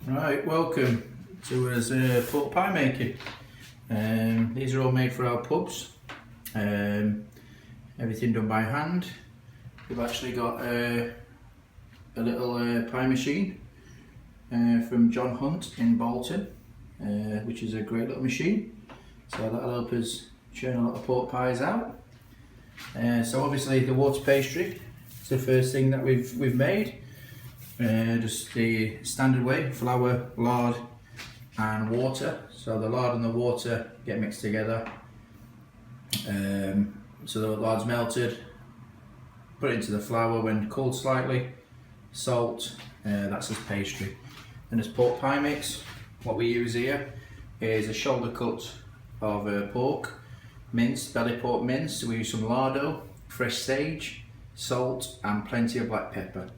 Right, welcome to us pork pie making. These are all made for our pubs. Everything done by hand. We've actually got a little pie machine from John Hunt in Bolton, which is a great little machine. So that'll help us churn a lot of pork pies out. So obviously the water pastry is the first thing that we've made. Just the standard way: flour, lard and water. So the lard and the water get mixed together. So the lard's melted, put it into the flour when cooled slightly, salt, that's as pastry. And as pork pie mix, what we use here is a shoulder cut of pork, minced, belly pork minced. So we use some lardo, fresh sage, salt and plenty of black pepper.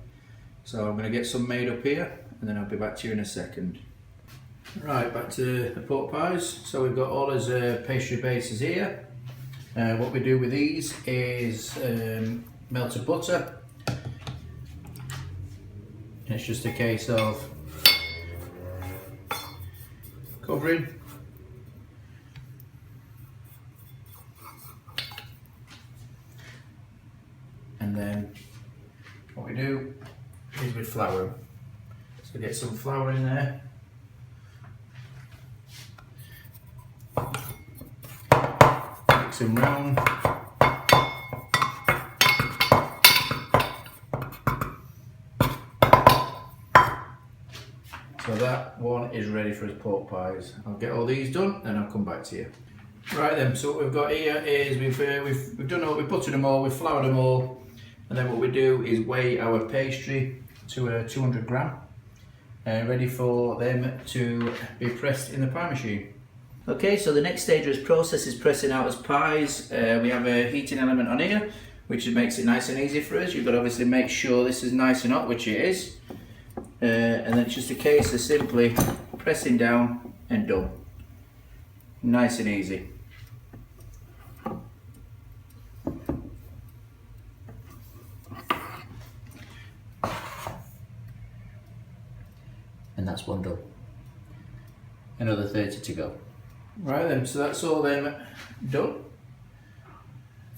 So I'm going to get some made up here and then I'll be back to you in a second. Right, back to the pork pies. So we've got all his pastry bases here. What we do with these is melted butter. It's just a case of covering, and then what we do is we flour. So get some flour in there. Mix them round. So that one is ready for his pork pies. I'll get all these done and I'll come back to you. Right then, so what we've got here is we've done all, we've buttered them all, we've floured them all, and then what we do is weigh our pastry to 200 gram, ready for them to be pressed in the pie machine. Okay, so the next stage of this process is pressing out as pies. We have a heating element on here, which makes it nice and easy for us. You've got to obviously make sure this is nice and hot, which it is. And then it's just a case of simply pressing down and done. Nice and easy. And that's one done. Another 30 to go. Right then, so that's all them done.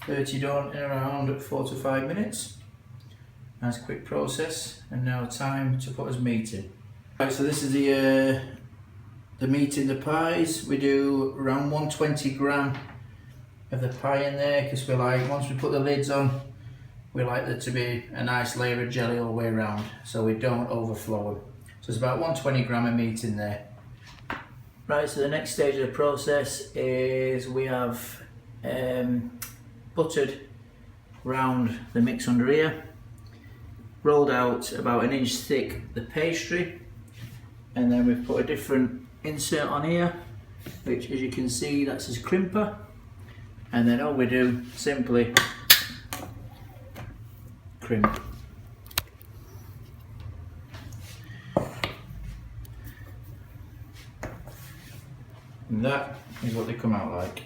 30 done in around 4 to 5 minutes. Nice quick process, and now time to put his meat in. Right, so this is the meat in the pies. We do around 120 gram of the pie in there, because we like, once we put the lids on, we like there to be a nice layer of jelly all the way around, so we don't overflow them. So it's about 120 gram of meat in there. Right, so the next stage of the process is we have buttered round the mix under here, rolled out about 1 inch thick the pastry, and then we've put a different insert on here, which, as you can see, that's his crimper. And then all we do, simply crimp. And that is what they come out like.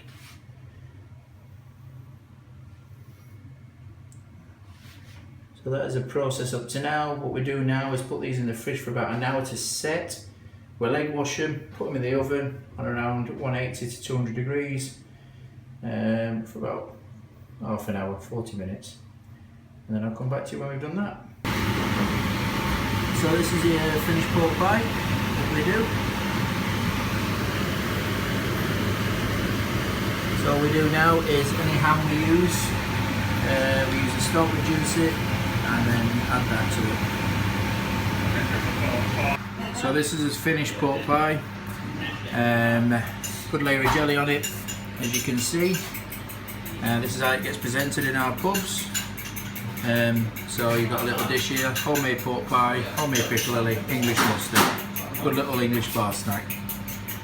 So that is a process up to now. What we do now is put these in the fridge for about an hour to set. We'll egg wash them, put them in the oven on around 180 to 200 degrees for about half an hour, 40 minutes. And then I'll come back to you when we've done that. So this is the finished pork pie that we do. So what we do now is any ham we use the stock, reduce it, and then add that to it. So this is his finished pork pie. Good layer of jelly on it, as you can see. This is how it gets presented in our pubs. So you've got a little dish here, homemade pork pie, homemade piccalilli, English mustard. Good little English bar snack.